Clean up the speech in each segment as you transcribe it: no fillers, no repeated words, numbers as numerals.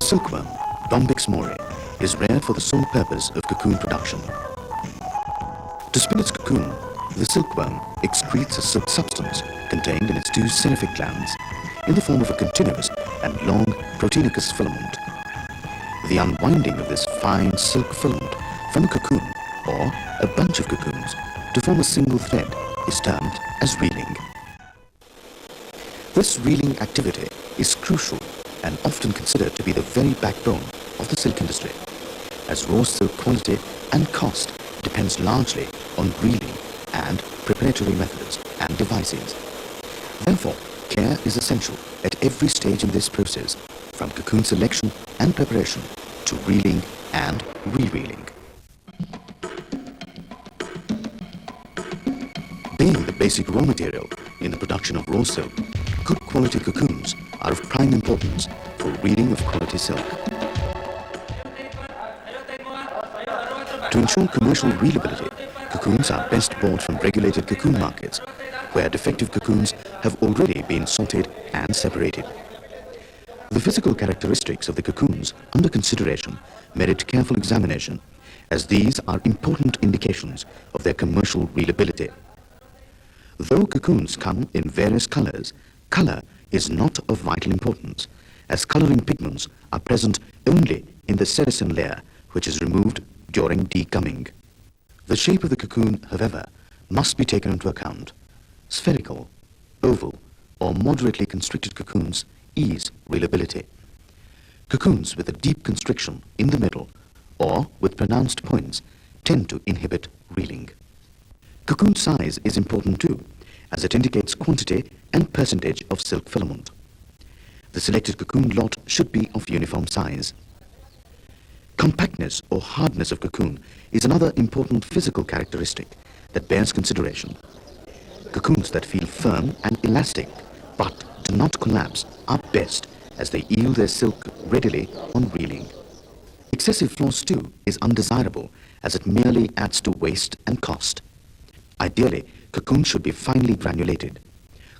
silkworm, Bombyx mori, is reared for the sole purpose of cocoon production. To spin its cocoon, the silkworm excretes a silk substance contained in its two seraphic glands in the form of a continuous and long proteinous filament. The unwinding of this fine silk filament from a cocoon or a bunch of cocoons to form a single thread is termed as reeling. This reeling activity is crucial and often considered to be the very backbone of the silk industry, as raw silk quality and cost depends largely on reeling and preparatory methods and devices. Therefore, care is essential at every stage in this process, from cocoon selection and preparation to reeling and re-reeling. Being the basic raw material in the production of raw silk, good quality cocoons are of prime importance for reeling of quality silk. To ensure commercial reelability, cocoons are best bought from regulated cocoon markets, where defective cocoons have already been sorted and separated. The physical characteristics of the cocoons under consideration merit careful examination, as these are important indications of their commercial reelability. Though cocoons come in various colors, color is not of vital importance, as coloring pigments are present only in the sericin layer, which is removed during degumming. The shape of the cocoon, however, must be taken into account. Spherical, oval, or moderately constricted cocoons ease reelability. Cocoons with a deep constriction in the middle or with pronounced points tend to inhibit reeling. Cocoon size is important too, as it indicates quantity and percentage of silk filament. The selected cocoon lot should be of uniform size. Compactness or hardness of cocoon is another important physical characteristic that bears consideration. Cocoons that feel firm and elastic but do not collapse are best, as they yield their silk readily on reeling. Excessive floss too is undesirable, as it merely adds to waste and cost. Ideally, cocoons should be finely granulated.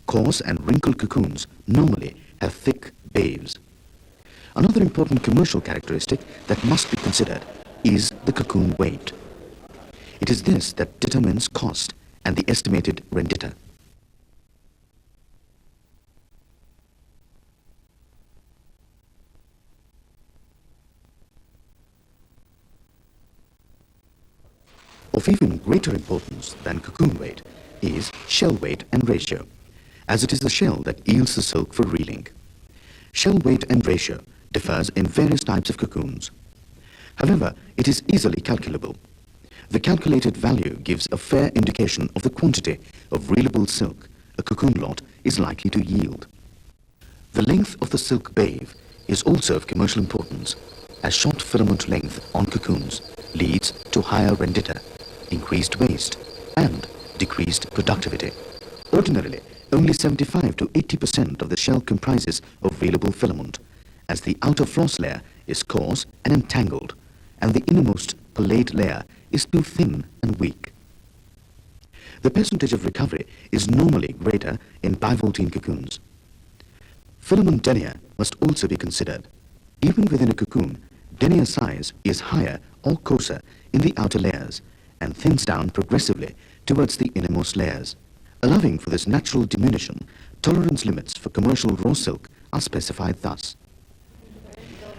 Coarse and wrinkled cocoons normally have thick baves. Another important commercial characteristic that must be considered is the cocoon weight. It is this that determines cost and the estimated rendita. Of even greater importance than cocoon weight is shell weight and ratio, as it is the shell that yields the silk for reeling. Shell weight and ratio differs in various types of cocoons. However, it is easily calculable. The calculated value gives a fair indication of the quantity of reelable silk a cocoon lot is likely to yield. The length of the silk bave is also of commercial importance, as short filament length on cocoons leads to higher rendita, increased waste, and decreased productivity. Ordinarily, only 75 to 80% of the shell comprises of reelable filament, as the outer floss layer is coarse and entangled, and the innermost palate layer is too thin and weak. The percentage of recovery is normally greater in bivoltine cocoons. Filament denier must also be considered. Even within a cocoon, denier size is higher or coarser in the outer layers and thins down progressively towards the innermost layers. Allowing for this natural diminution, tolerance limits for commercial raw silk are specified thus.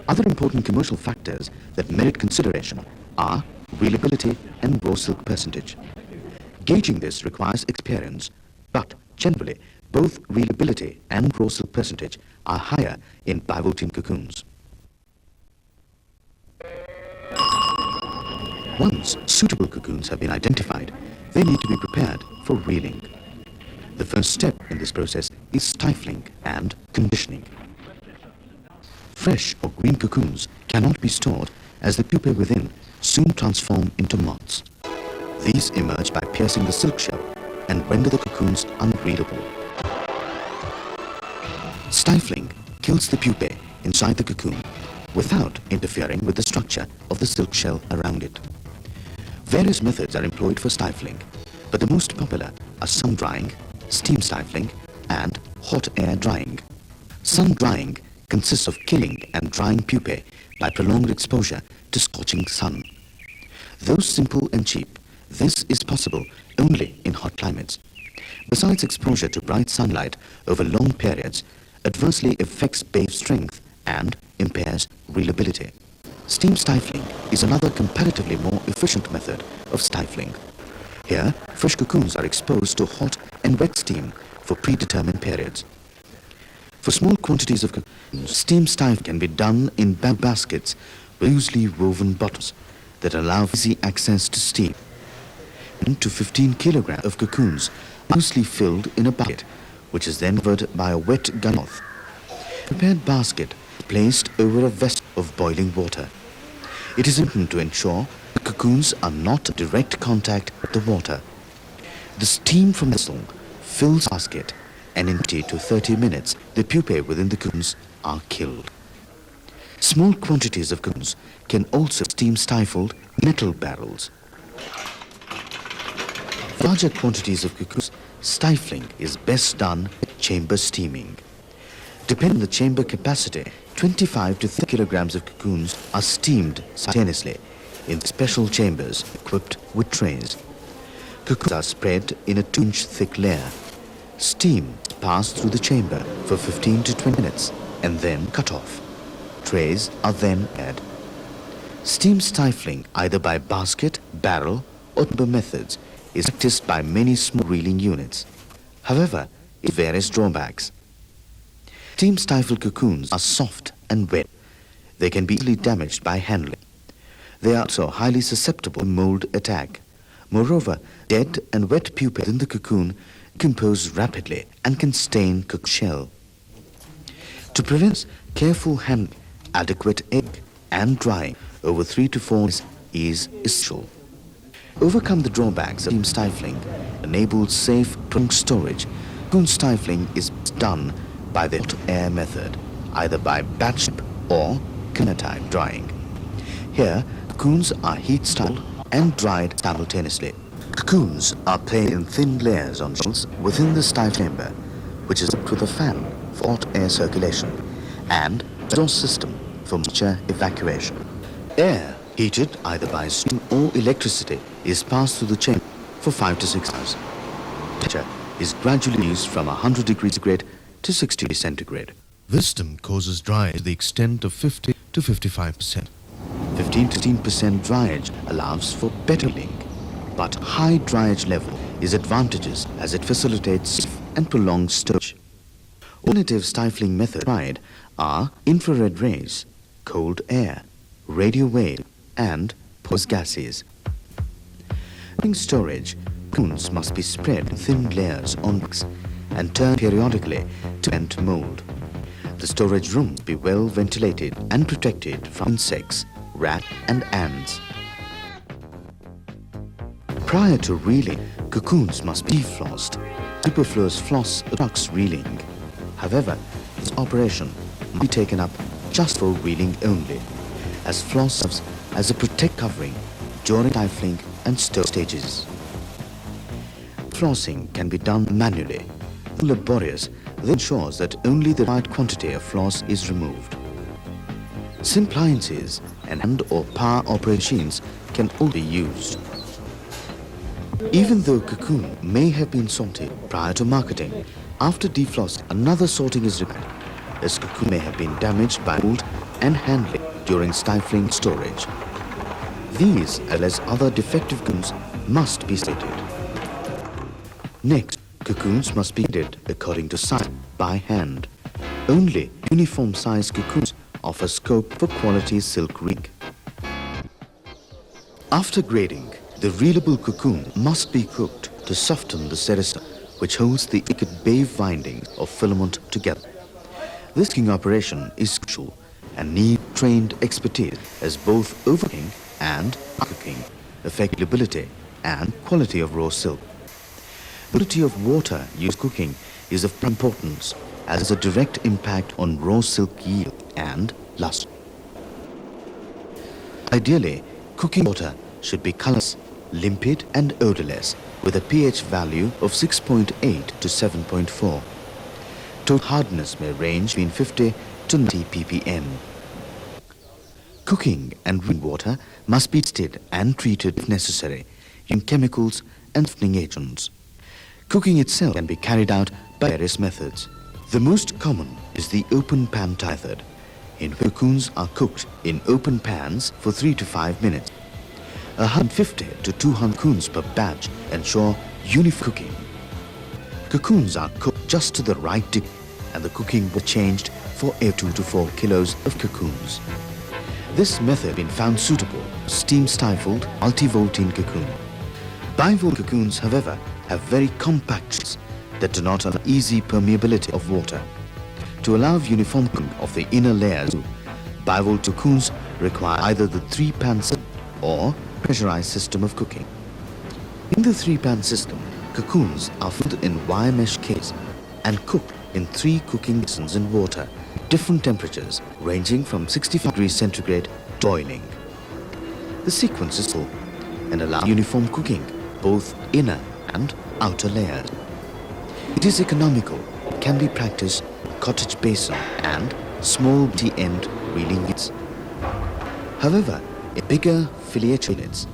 Other important commercial factors that merit consideration are reelability and raw silk percentage. Gauging this requires experience, but generally both reelability and raw silk percentage are higher in bivoltine cocoons. Once suitable cocoons have been identified, they need to be prepared for reeling. The first step in this process is stifling and conditioning. Fresh or green cocoons cannot be stored, as the pupae within soon transform into moths. These emerge by piercing the silk shell and render the cocoons unreadable. Stifling kills the pupae inside the cocoon without interfering with the structure of the silk shell around it. Various methods are employed for stifling, but the most popular are sun drying, steam stifling, and hot air drying. Sun drying consists of killing and drying pupae by prolonged exposure to scorching sun. Though simple and cheap, this is possible only in hot climates. Besides, exposure to bright sunlight over long periods adversely affects babe strength and impairs reelability. Steam stifling is another comparatively more efficient method of stifling. Here, fresh cocoons are exposed to hot and wet steam for predetermined periods. For small quantities of cocoons, steam stifling can be done in bamboo baskets with loosely woven bottoms that allow easy access to steam. 10 to 15 kilograms of cocoons are loosely filled in a bucket, which is then covered by a wet gun cloth. A prepared basket is placed over a vessel of boiling water. It is important to ensure the cocoons are not in direct contact with the water. The steam from the vessel fills the basket, and in 20 to 30 minutes, the pupae within the cocoons are killed. Small quantities of cocoons can also be steam stifled in metal barrels. For larger quantities of cocoons, stifling is best done with chamber steaming. Depending on the chamber capacity, 25 to 30 kilograms of cocoons are steamed simultaneously in special chambers equipped with trays. Cocoons are spread in a 2-inch thick layer. Steam is passed through the chamber for 15 to 20 minutes and then cut off. Trays are then aired. Steam stifling, either by basket, barrel, or chamber methods, is practiced by many small reeling units. However, it has various drawbacks. Steam stifled cocoons are soft and wet. They can be easily damaged by handling. They are also highly susceptible to mold attack. Moreover, dead and wet pupae in the cocoon decompose rapidly and can stain cocoon shell. To prevent this, careful handling, adequate egg and drying over 3 to 4 days is essential. Overcome the drawbacks of steam stifling enables safe prolonged storage. Cocoon stifling is done by the hot air method, either by batch or container drying. Here, cocoons are heat stifled and dried simultaneously. Cocoons are placed in thin layers on shelves within the stifle chamber, which is equipped with a fan for hot air circulation and a exhaust system for moisture evacuation. Air, heated either by steam or electricity, is passed through the chamber for 5 to 6 hours. Temperature is gradually reduced from 100 degrees centigrade to 60 degrees centigrade. This system causes dryage to the extent of 50 to 55%. 15 to 16% dryage allows for better healing, but high dryage level is advantageous as it facilitates safe and prolonged storage. Alternative stifling methods tried are infrared rays, cold air, radio wave, and poisonous gases. During storage, cocoons must be spread in thin layers on bricks and turned periodically to prevent mold. The storage room must be well ventilated and protected from insects, rats, and ants. Prior to reeling, cocoons must be deflossed. Superfluous floss obstructs reeling. However, this operation must be taken up just for reeling only, as floss serves as a protect covering during stifling and stow stages. Flossing can be done manually. Laborious, this ensures that only the right quantity of floss is removed. Simple appliances and hand or power operated machines can also be used. Even though cocoon may have been sorted prior to marketing, after deflossing, another sorting is required, as cocoon may have been damaged by mold and handling during stifling storage. These, as well as other defective cocoons, must be sorted. Next, cocoons must be graded according to size by hand. Only uniform sized cocoons offer scope for quality silk reeling. After grading, the reelable cocoon must be cooked to soften the sericin, which holds the intricate wave windings of filament together. This cooking operation is crucial and needs trained expertise, as both overcooking and undercooking affect reelability and quality of raw silk. The quality of water used in cooking is of importance, as it has a direct impact on raw silk yield and luster. Ideally, cooking water should be colorless, limpid and odorless, with a pH value of 6.8 to 7.4. Total hardness may range between 50 to 90 ppm. Cooking and rainwater must be tested and treated if necessary using chemicals and softening agents. Cooking itself can be carried out by various methods. The most common is the open pan method, in which cocoons are cooked in open pans for 3 to 5 minutes. 150 to 200 cocoons per batch ensure uniform cooking. Cocoons are cooked just to the right degree and the cooking will be changed for every 2 to 4 kilos of cocoons. This method has been found suitable for steam-stifled multi-voltine cocoon. Bivalve cocoons, however, have very compact shells that do not allow easy permeability of water. To allow uniform cooking of the inner layers, bivalve cocoons require either the 3-pan system or pressurized system of cooking. In the 3-pan system, cocoons are filled in wire mesh case and cooked in 3 cooking basins in water, different temperatures ranging from 65 degrees centigrade to boiling. The sequence is simple and allows uniform cooking, both inner and outer layers. It is economical, can be practiced in cottage basin and small multi-end reeling units. However, in bigger filiation units,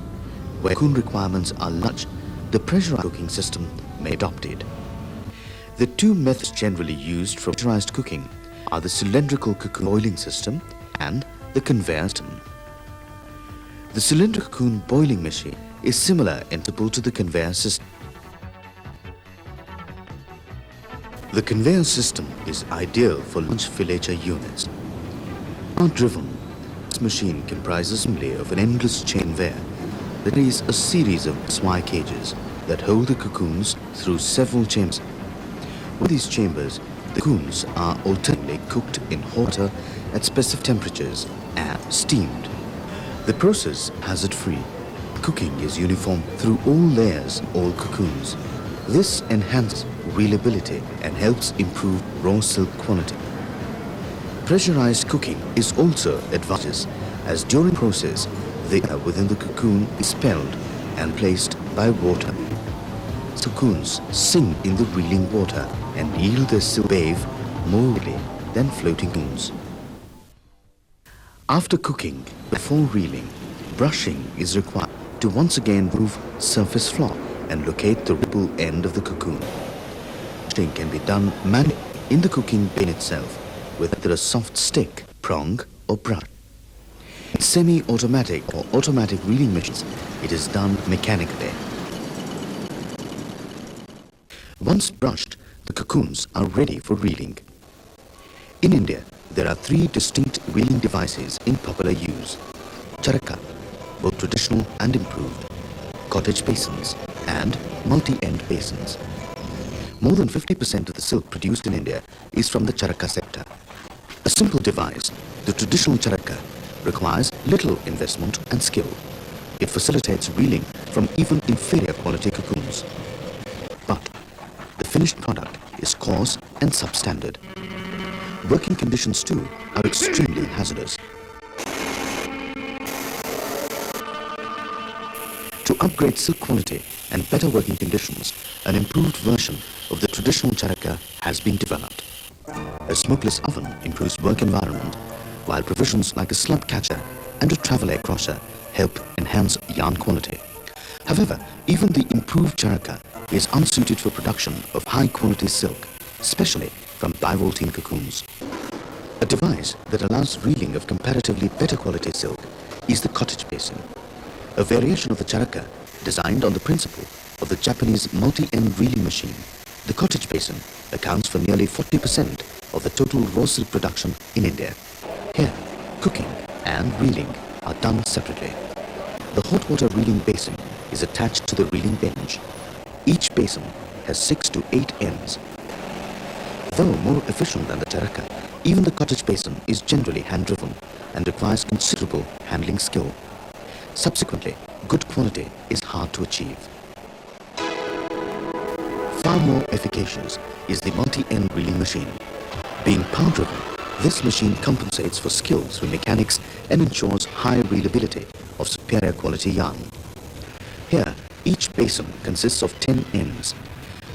where cocoon requirements are large, the pressurized cooking system may be adopted. The 2 methods generally used for pressurized cooking are the cylindrical cocoon boiling system and the conveyor system. The cylindrical cocoon boiling machine is similar in principle to the conveyor system. The conveyor system is ideal for large filature units. Driven, this machine comprises mainly of an endless chain conveyor that carries a series of wire cages that hold the cocoons through several chambers. With these chambers, the cocoons are alternately cooked in hot water at specific temperatures and steamed. The process is hazard-free. Cooking is uniform through all layers, all cocoons. This enhances reelability and helps improve raw silk quality. Pressurized cooking is also advantageous, as during the process, the air within the cocoon is expelled and placed by water. Cocoons sink in the reeling water and yield their silk wave more readily than floating cocoons. After cooking, before reeling, brushing is required to once again remove surface flaw and locate the ripple end of the cocoon. Brushing can be done manually in the cooking bin itself with either a soft stick, prong or brush. In semi-automatic or automatic reeling machines, it is done mechanically. Once brushed, the cocoons are ready for reeling. In India, there are 3 distinct reeling devices in popular use: charaka, both traditional and improved, cottage basins, and multi-end basins. More than 50% of the silk produced in India is from the charaka sector. A simple device, the traditional charaka, requires little investment and skill. It facilitates reeling from even inferior quality cocoons. But the finished product is coarse and substandard. Working conditions too are extremely hazardous. To upgrade silk quality and better working conditions, an improved version of the traditional charaka has been developed. A smokeless oven improves work environment, while provisions like a slump catcher and a travel air crusher help enhance yarn quality. However, even the improved charaka is unsuited for production of high-quality silk, especially from bivoltine cocoons. A device that allows reeling of comparatively better quality silk is the cottage basin, a variation of the charaka designed on the principle of the Japanese multi-end reeling machine. The cottage basin accounts for nearly 40% of the total raw silk production in India. Here, cooking and reeling are done separately. The hot water reeling basin is attached to the reeling bench. Each basin has 6 to 8 ends. Though more efficient than the charaka, even the cottage basin is generally hand-driven and requires considerable handling skill. Subsequently, good quality is hard to achieve. Far more efficacious is the multi-end reeling machine. Being power-driven, this machine compensates for skill through mechanics and ensures high reelability of superior quality yarn. Here, each basin consists of 10 ends.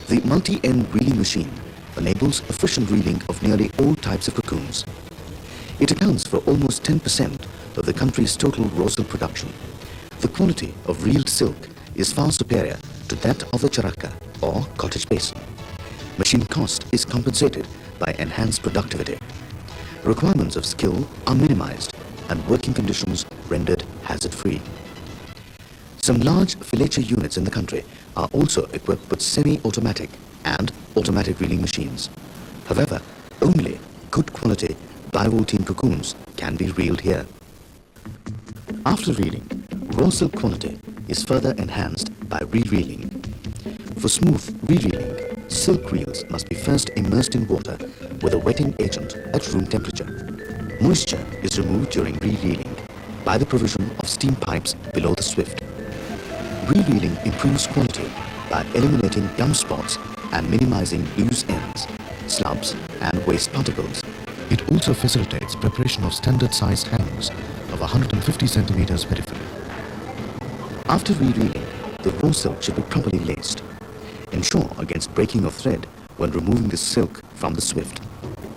The multi-end reeling machine enables efficient reeling of nearly all types of cocoons. It accounts for almost 10% of the country's total raw silk production. The quality of reeled silk is far superior to that of the charaka or cottage basin. Machine cost is compensated by enhanced productivity. Requirements of skill are minimized and working conditions rendered hazard-free. Some large filature units in the country are also equipped with semi-automatic and automatic reeling machines. However, only good quality bivoltine cocoons can be reeled here. After reeling, raw silk quality is further enhanced by re-reeling. For smooth re-reeling, silk reels must be first immersed in water with a wetting agent at room temperature. Moisture is removed during re-reeling by the provision of steam pipes below the swift. Re-reeling improves quality by eliminating gum spots and minimizing loose ends, slubs and waste particles. It also facilitates preparation of standard-sized hangs of 150 centimeters periphery. After re-reeling, the raw silk should be properly laced. Ensure against breaking of thread when removing the silk from the swift.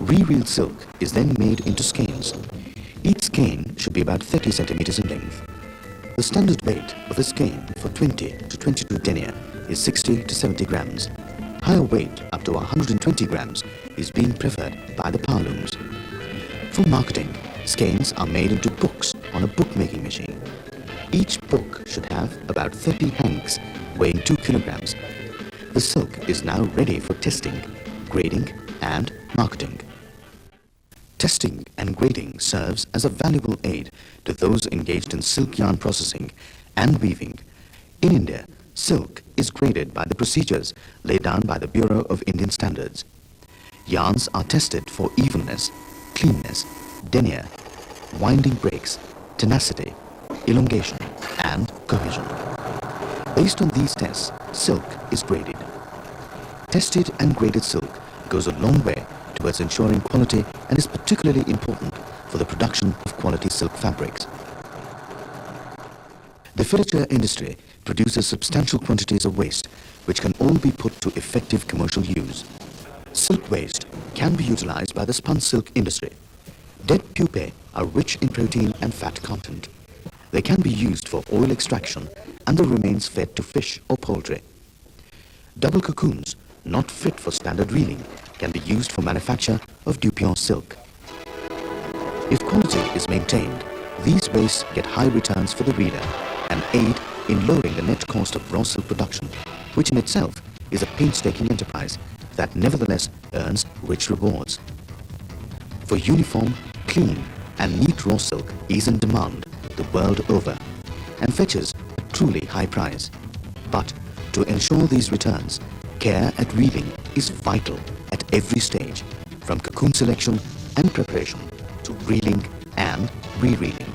Re-reeled silk is then made into skeins. Each skein should be about 30 centimeters in length. The standard weight of a skein for 20 to 22 denier is 60 to 70 grams. Higher weight up to 120 grams is being preferred by the power looms. For marketing, skeins are made into books on a bookmaking machine. Each book should have about 30 hanks weighing 2 kilograms. The silk is now ready for testing, grading and marketing. Testing and grading serves as a valuable aid to those engaged in silk yarn processing and weaving. In India, silk is graded by the procedures laid down by the Bureau of Indian Standards. Yarns are tested for evenness, cleanness, denier, winding breaks, tenacity, elongation, and cohesion. Based on these tests, silk is graded. Tested and graded silk goes a long way towards ensuring quality and is particularly important for the production of quality silk fabrics. The filature industry produces substantial quantities of waste which can all be put to effective commercial use. Silk waste can be utilized by the spun silk industry. Dead pupae are rich in protein and fat content. They can be used for oil extraction and the remains fed to fish or poultry. Double cocoons, not fit for standard reeling, can be used for manufacture of dupure silk. If quality is maintained, these wastes get high returns for the reader and aid in lowering the net cost of raw silk production, which in itself is a painstaking enterprise that nevertheless earns rich rewards. For uniform, clean and neat raw silk is in demand the world over and fetches a truly high price. But to ensure these returns, care at reeling is vital at every stage, from cocoon selection and preparation to reeling and re-reeling.